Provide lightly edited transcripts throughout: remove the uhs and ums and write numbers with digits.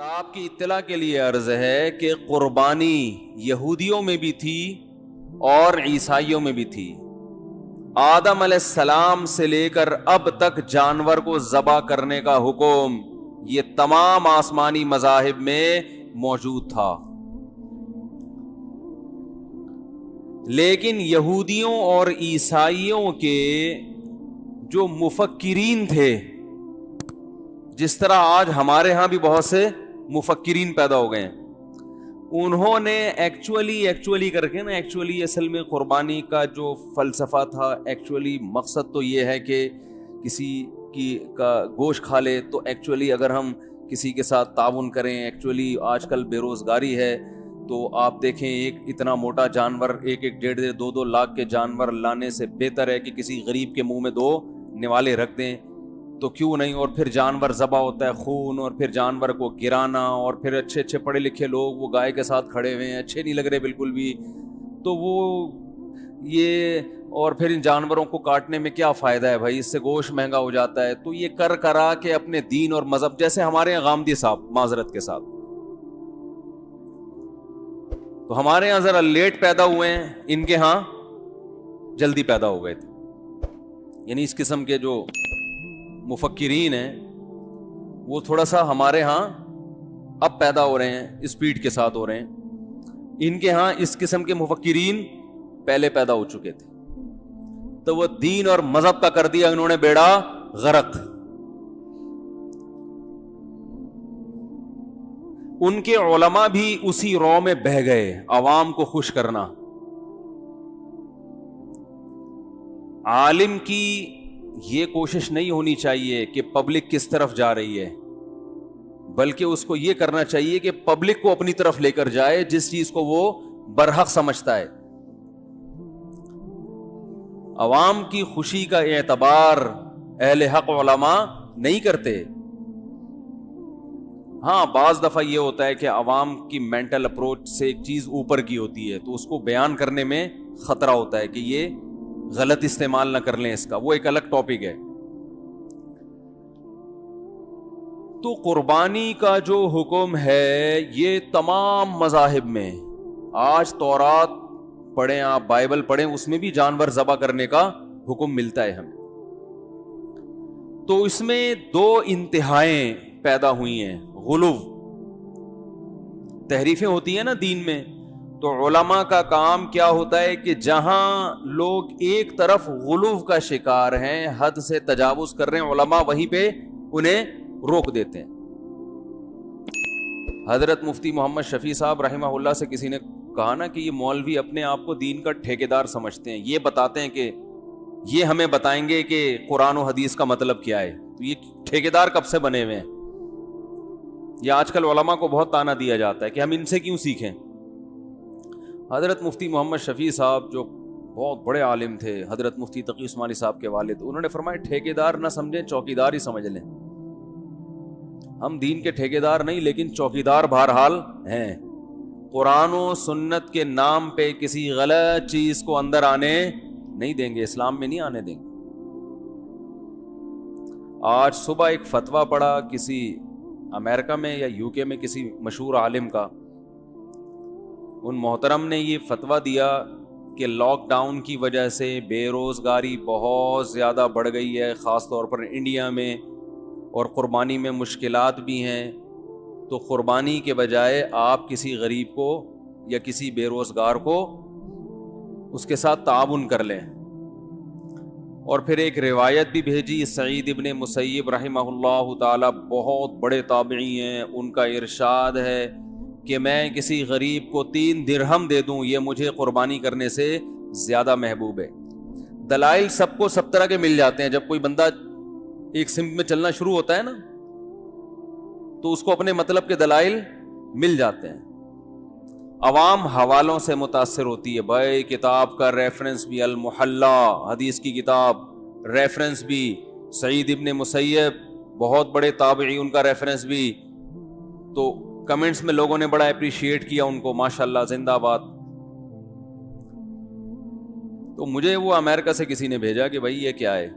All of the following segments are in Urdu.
آپ کی اطلاع کے لیے عرض ہے کہ قربانی یہودیوں میں بھی تھی اور عیسائیوں میں بھی تھی. آدم علیہ السلام سے لے کر اب تک جانور کو ذبح کرنے کا حکم یہ تمام آسمانی مذاہب میں موجود تھا. لیکن یہودیوں اور عیسائیوں کے جو مفکرین تھے، جس طرح آج ہمارے ہاں بھی بہت سے مفکرین پیدا ہو گئے ہیں، انہوں نے ایکچولی کر کے نا اصل میں قربانی کا جو فلسفہ تھا، ایکچولی مقصد تو یہ ہے کہ کسی کا گوشت کھا لے. تو ایکچولی اگر ہم کسی کے ساتھ تعاون کریں، ایکچولی آج کل بے روزگاری ہے، تو آپ دیکھیں ایک اتنا موٹا جانور، ایک 1.5-2 لاکھ کے جانور لانے سے بہتر ہے کہ کسی غریب کے منہ میں 2 نوالے رکھ دیں. تو کیوں نہیں؟ اور پھر جانور ذبح ہوتا ہے، خون، اور پھر جانور کو گرانا، اور پھر اچھے پڑھے لکھے لوگ وہ گائے کے ساتھ کھڑے ہوئے ہیں، اچھے نہیں لگ رہے بالکل بھی. تو وہ یہ، اور پھر ان جانوروں کو کاٹنے میں کیا فائدہ ہے بھائی، اس سے گوشت مہنگا ہو جاتا ہے. تو یہ کرا کے اپنے دین اور مذہب، جیسے ہمارے یہاں غامدی صاحب، معذرت کے ساتھ، تو ہمارے یہاں ذرا لیٹ پیدا ہوئے ہیں، ان کے ہاں جلدی پیدا ہو گئے تھے. یعنی اس قسم کے جو مفکرین ہیں وہ تھوڑا سا ہمارے ہاں اب پیدا ہو رہے ہیں، اسپیڈ کے ساتھ ہو رہے ہیں. ان کے ہاں اس قسم کے مفکرین پہلے پیدا ہو چکے تھے. تو وہ دین اور مذہب کا کر دیا انہوں نے بیڑا غرق. ان کے علماء بھی اسی رو میں بہہ گئے، عوام کو خوش کرنا. عالم کی یہ کوشش نہیں ہونی چاہیے کہ پبلک کس طرف جا رہی ہے، بلکہ اس کو یہ کرنا چاہیے کہ پبلک کو اپنی طرف لے کر جائے، جس چیز کو وہ برحق سمجھتا ہے. عوام کی خوشی کا اعتبار اہل حق علماء نہیں کرتے. ہاں بعض دفعہ یہ ہوتا ہے کہ عوام کی مینٹل اپروچ سے ایک چیز اوپر کی ہوتی ہے، تو اس کو بیان کرنے میں خطرہ ہوتا ہے کہ یہ غلط استعمال نہ کر لیں اس کا، وہ ایک الگ ٹاپک ہے. تو قربانی کا جو حکم ہے یہ تمام مذاہب میں، آج تورات پڑھیں آپ، بائبل پڑھیں، اس میں بھی جانور ذبح کرنے کا حکم ملتا ہے ہمیں. تو اس میں 2 انتہائیں پیدا ہوئی ہیں. غلو، تحریفیں ہوتی ہیں نا دین میں، تو علماء کا کام کیا ہوتا ہے کہ جہاں لوگ ایک طرف غلو کا شکار ہیں، حد سے تجاوز کر رہے ہیں، علماء وہیں پہ انہیں روک دیتے ہیں. حضرت مفتی محمد شفیع صاحب رحمہ اللہ سے کسی نے کہا نا کہ یہ مولوی اپنے آپ کو دین کا ٹھیکیدار سمجھتے ہیں، یہ بتاتے ہیں کہ یہ ہمیں بتائیں گے کہ قرآن و حدیث کا مطلب کیا ہے. تو یہ ٹھیکیدار کب سے بنے ہوئے ہیں؟ یہ آج کل علماء کو بہت تانا دیا جاتا ہے کہ ہم ان سے کیوں سیکھیں. حضرت مفتی محمد شفیع صاحب جو بہت بڑے عالم تھے، حضرت مفتی تقی عثمانی صاحب کے والد، انہوں نے فرمایا ٹھیکیدار نہ سمجھیں، چوکیدار ہی سمجھ لیں. ہم دین کے ٹھیکیدار نہیں، لیکن چوکیدار بہرحال ہیں. قرآن و سنت کے نام پہ کسی غلط چیز کو اندر آنے نہیں دیں گے، اسلام میں نہیں آنے دیں گے. آج صبح ایک فتویٰ پڑھا کسی امریکہ میں یا UK میں کسی مشہور عالم کا. ان محترم نے یہ فتویٰ دیا کہ لاک ڈاؤن کی وجہ سے بے روزگاری بہت زیادہ بڑھ گئی ہے، خاص طور پر انڈیا میں، اور قربانی میں مشکلات بھی ہیں. تو قربانی کے بجائے آپ کسی غریب کو یا کسی بے روزگار کو اس کے ساتھ تعاون کر لیں. اور پھر ایک روایت بھی بھیجی، سعید ابن مسیب رحمہ اللہ تعالی بہت بڑے تابعی ہیں، ان کا ارشاد ہے کہ میں کسی غریب کو 3 درہم دے دوں، یہ مجھے قربانی کرنے سے زیادہ محبوب ہے. دلائل سب کو سب طرح کے مل جاتے ہیں. جب کوئی بندہ ایک سمت میں چلنا شروع ہوتا ہے نا، تو اس کو اپنے مطلب کے دلائل مل جاتے ہیں. عوام حوالوں سے متاثر ہوتی ہے. بھائی کتاب کا ریفرنس بھی المحلہ، حدیث کی کتاب، ریفرنس بھی سعید ابن مسیب، بہت بڑے تابعی، ان کا ریفرنس بھی. تو کمنٹس میں لوگوں نے بڑا اپریشیٹ کیا ان کو، ماشاءاللہ زندہ باد. تو مجھے وہ امریکہ سے کسی نے بھیجا کہ بھائی یہ کیا ہے.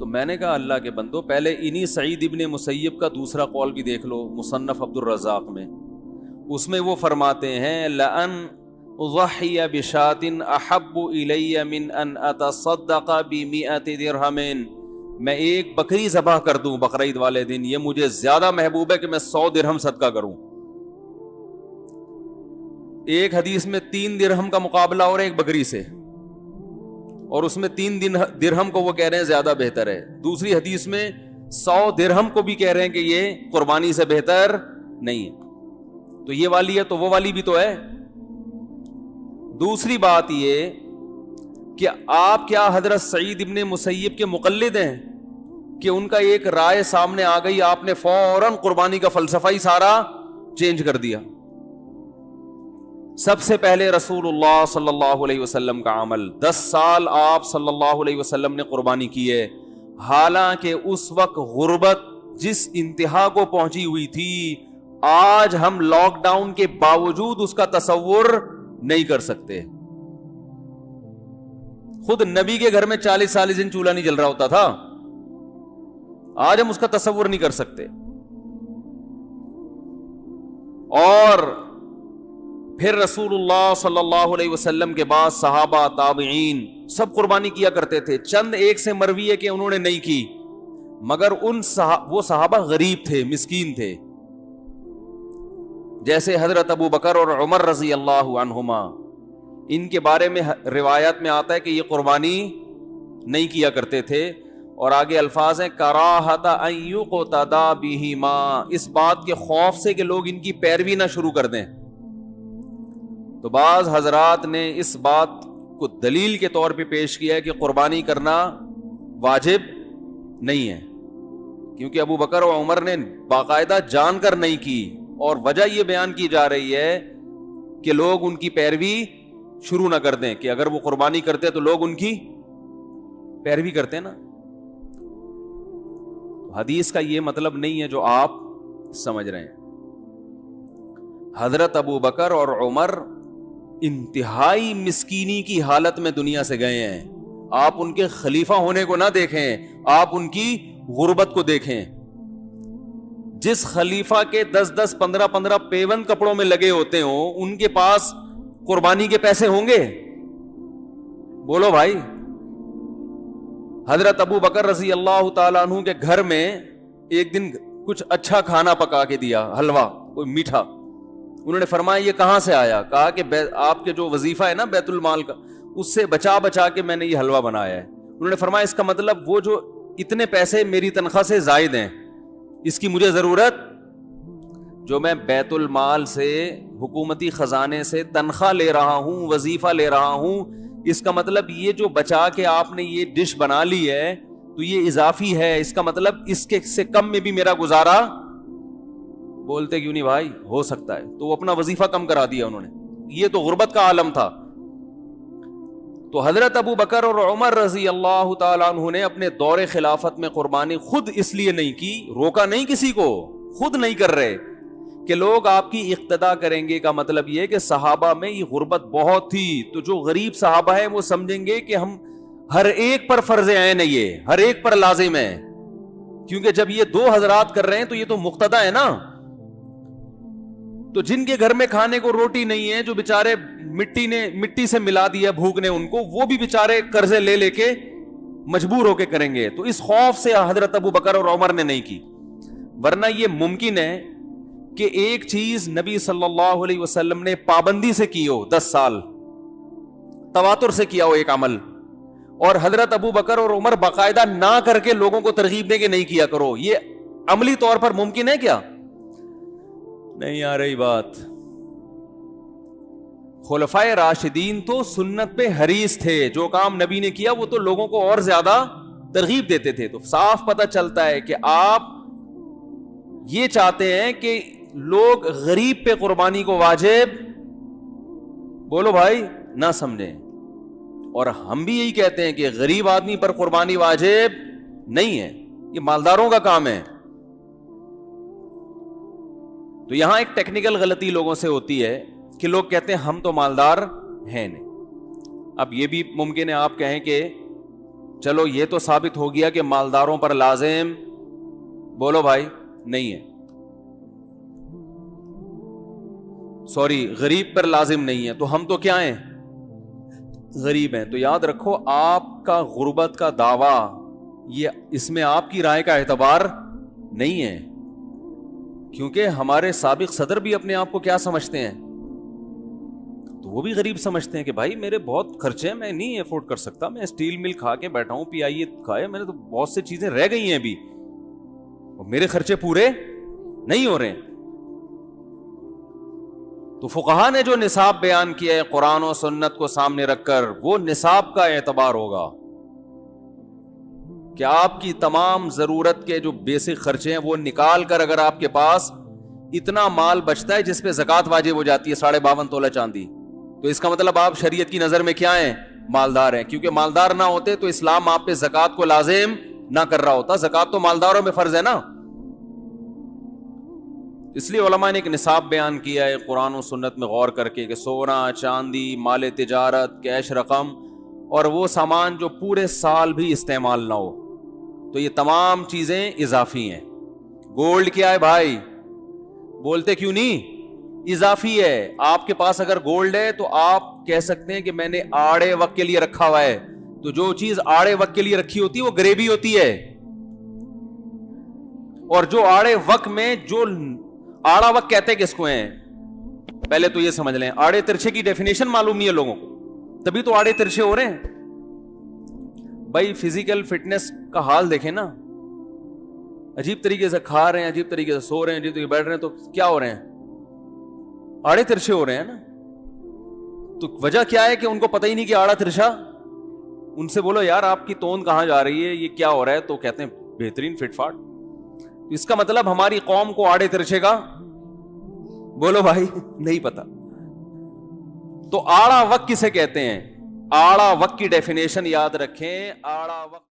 تو میں نے کہا اللہ کے بندو پہلے انہی سعید ابن مسیب کا دوسرا قول بھی دیکھ لو مصنف عبد الرزاق میں، اس میں وہ فرماتے ہیں لَأَنْ أُضَحِّيَ بِشَاةٍ أَحَبُّ إِلَيَّ مِنْ أَنْ أَتَصَدَّقَ بِمِئَةِ دِرْهَمٍ، میں ایک بکری ذبح کر دوں بقرعید والے دن، یہ مجھے زیادہ محبوب ہے کہ میں 100 درہم صدقہ کروں۔ ایک حدیث میں 3 درہم کا مقابلہ اور ایک بکری سے، اور اس میں 3 درہم کو وہ کہہ رہے ہیں زیادہ بہتر ہے، دوسری حدیث میں 100 درہم کو بھی کہہ رہے ہیں کہ یہ قربانی سے بہتر نہیں ہے۔ تو یہ والی ہے تو وہ والی بھی تو ہے۔ دوسری بات یہ کہ آپ کیا حضرت سعید ابن مسیب کے مقلد ہیں کہ ان کا ایک رائے سامنے آ گئی، آپ نے فوراً قربانی کا فلسفہ ہی سارا چینج کر دیا؟ سب سے پہلے رسول اللہ صلی اللہ علیہ وسلم کا عمل، 10 سال آپ صلی اللہ علیہ وسلم نے قربانی کی ہے، حالانکہ اس وقت غربت جس انتہا کو پہنچی ہوئی تھی آج ہم لاک ڈاؤن کے باوجود اس کا تصور نہیں کر سکتے۔ خود نبی کے گھر میں 40 دن چولہا نہیں جل رہا ہوتا تھا، آج ہم اس کا تصور نہیں کر سکتے۔ اور پھر رسول اللہ صلی اللہ علیہ وسلم کے بعد صحابہ تابعین سب قربانی کیا کرتے تھے، چند ایک سے مروی ہے کہ انہوں نے نہیں کی، مگر وہ صحابہ غریب تھے، مسکین تھے، جیسے حضرت ابو بکر اور عمر رضی اللہ عنہما، ان کے بارے میں روایات میں آتا ہے کہ یہ قربانی نہیں کیا کرتے تھے، اور آگے الفاظ ہیں کراہت ان یقتدی بہما، اس بات کے خوف سے کہ لوگ ان کی پیروی نہ شروع کر دیں۔ تو بعض حضرات نے اس بات کو دلیل کے طور پہ پیش کیا ہے کہ قربانی کرنا واجب نہیں ہے، کیونکہ ابو بکر و عمر نے باقاعدہ جان کر نہیں کی، اور وجہ یہ بیان کی جا رہی ہے کہ لوگ ان کی پیروی شروع نہ کر دیں، کہ اگر وہ قربانی کرتے تو لوگ ان کی پیروی کرتے نا۔ حدیث کا یہ مطلب نہیں ہے جو آپ سمجھ رہے ہیں۔ حضرت ابو بکر اور عمر انتہائی مسکینی کی حالت میں دنیا سے گئے ہیں، آپ ان کے خلیفہ ہونے کو نہ دیکھیں، آپ ان کی غربت کو دیکھیں۔ جس خلیفہ کے 10 15 پیون کپڑوں میں لگے ہوتے ہوں، ان کے پاس قربانی کے پیسے ہوں گے؟ بولو بھائی۔ حضرت ابو بکر رضی اللہ تعالیٰ عنہ کے گھر میں ایک دن کچھ اچھا کھانا پکا کے دیا، حلوہ کوئی میٹھا، انہوں نے فرمایا یہ کہاں سے آیا؟ کہا کہ آپ کے جو وظیفہ ہے نا بیت المال کا، اس سے بچا کے میں نے یہ حلوہ بنایا ہے۔ انہوں نے فرمایا اس کا مطلب وہ جو اتنے پیسے میری تنخواہ سے زائد ہیں، اس کی مجھے ضرورت، جو میں بیت المال سے حکومتی خزانے سے تنخواہ لے رہا ہوں، وظیفہ لے رہا ہوں، اس کا مطلب یہ جو بچا کے آپ نے یہ ڈش بنا لی ہے تو یہ اضافی ہے، اس کا مطلب اس کے سے کم میں بھی میرا گزارا۔ بولتے کیوں نہیں بھائی؟ ہو سکتا ہے، تو وہ اپنا وظیفہ کم کرا دیا انہوں نے، یہ تو غربت کا عالم تھا۔ تو حضرت ابو بکر اور عمر رضی اللہ تعالیٰ عنہ نے اپنے دور خلافت میں قربانی خود اس لیے نہیں کی، روکا نہیں کسی کو، خود نہیں کر رہے کہ لوگ آپ کی اقتدا کریں گے، کا مطلب یہ کہ صحابہ میں یہ غربت بہت تھی، تو جو غریب صحابہ ہیں وہ سمجھیں گے کہ ہم ہر ایک پر فرض عین ہے، یہ ہر ایک پر لازم ہے، کیونکہ جب یہ 2 حضرات کر رہے ہیں تو یہ تو مقتدا ہے نا۔ تو جن کے گھر میں کھانے کو روٹی نہیں ہے، جو بیچارے مٹی سے ملا دیا بھوک نے ان کو، وہ بھی بیچارے قرضے لے کے مجبور ہو کے کریں گے، تو اس خوف سے حضرت ابو بکر اور عمر نے نہیں کی۔ ورنہ یہ ممکن ہے کہ ایک چیز نبی صلی اللہ علیہ وسلم نے پابندی سے کی ہو، 10 سال تواتر سے کیا ہو ایک عمل، اور حضرت ابو بکر اور عمر باقاعدہ نہ کر کے لوگوں کو ترغیب دیں کہ نہیں کیا کرو، یہ عملی طور پر ممکن ہے کیا؟ نہیں آ رہی بات۔ خلفائے راشدین تو سنت پہ حریص تھے، جو کام نبی نے کیا وہ تو لوگوں کو اور زیادہ ترغیب دیتے تھے۔ تو صاف پتہ چلتا ہے کہ آپ یہ چاہتے ہیں کہ لوگ غریب پہ قربانی کو واجب، بولو بھائی، نہ سمجھیں، اور ہم بھی یہی کہتے ہیں کہ غریب آدمی پر قربانی واجب نہیں ہے، یہ مالداروں کا کام ہے۔ تو یہاں ایک ٹیکنیکل غلطی لوگوں سے ہوتی ہے کہ لوگ کہتے ہیں ہم تو مالدار ہیں نہیں۔ اب یہ بھی ممکن ہے آپ کہیں کہ چلو یہ تو ثابت ہو گیا کہ مالداروں پر لازم، بولو بھائی، نہیں ہے، سوری غریب پر لازم نہیں ہے، تو ہم تو کیا ہیں؟ غریب ہیں۔ تو یاد رکھو آپ کا غربت کا دعویٰ، یہ اس میں آپ کی رائے کا اعتبار نہیں ہے، کیونکہ ہمارے سابق صدر بھی اپنے آپ کو کیا سمجھتے ہیں؟ تو وہ بھی غریب سمجھتے ہیں کہ بھائی میرے بہت خرچے ہیں، میں نہیں افورڈ کر سکتا، میں اسٹیل مل کھا کے بیٹھا ہوں، پی آئی اے کھائے، میں نے تو بہت سی چیزیں رہ گئی ہیں ابھی، اور میرے خرچے پورے نہیں ہو رہے ہیں۔ تو فقہا نے جو نصاب بیان کیا ہے قرآن و سنت کو سامنے رکھ کر، وہ نصاب کا اعتبار ہوگا کہ آپ کی تمام ضرورت کے جو بیسک خرچے ہیں وہ نکال کر اگر آپ کے پاس اتنا مال بچتا ہے جس پہ زکوٰۃ واجب ہو جاتی ہے 52.5 تولہ چاندی، تو اس کا مطلب آپ شریعت کی نظر میں کیا ہیں؟ مالدار ہیں، کیونکہ مالدار نہ ہوتے تو اسلام آپ پہ زکوٰۃ کو لازم نہ کر رہا ہوتا، زکوٰۃ تو مالداروں میں فرض ہے نا۔ اس لیے علماء نے ایک نصاب بیان کیا ہے قرآن و سنت میں غور کر کے کہ سونا، چاندی، مال تجارت، کیش رقم اور وہ سامان جو پورے سال بھی استعمال نہ ہو، تو یہ تمام چیزیں اضافی ہیں۔ گولڈ کیا ہے بھائی؟ بولتے کیوں نہیں؟ اضافی ہے۔ آپ کے پاس اگر گولڈ ہے تو آپ کہہ سکتے ہیں کہ میں نے آڑے وقت کے لیے رکھا ہوا ہے، تو جو چیز آڑے وقت کے لیے رکھی ہوتی ہے وہ گریبی ہوتی ہے، اور جو آڑے وقت میں، جو آڑا وقت کہتے کس کو ہیں؟ پہلے تو یہ سمجھ لیں، آڑے ترچھے کی ڈیفینیشن معلوم نہیں ہے لوگوں کو، تبھی تو آڑے ترچھے ہو رہے ہیں۔ بھائی فزیکل فٹنس کا حال دیکھیں نا، عجیب طریقے سے کھا رہے ہیں، عجیب طریقے سے سو رہے ہیں، عجیب طریقے سے بیٹھ رہے ہیں، تو کیا ہو رہے ہیں؟ آڑے ترچھے ہو رہے ہیں نا۔ تو وجہ کیا ہے کہ ان کو پتہ ہی نہیں کہ آڑا ترچھا۔ ان سے بولو یار آپ کی توند کہاں جا رہی ہے، یہ کیا ہو رہا ہے، تو کہتے ہیں بہترین فٹ فاٹ۔ اس کا مطلب ہماری قوم کو آڑے ترچھے کا، بولو بھائی، نہیں پتا۔ تو آڑا وقت کسے کہتے ہیں؟ آڑا وقت کی ڈیفینیشن یاد رکھیں، آڑا وقت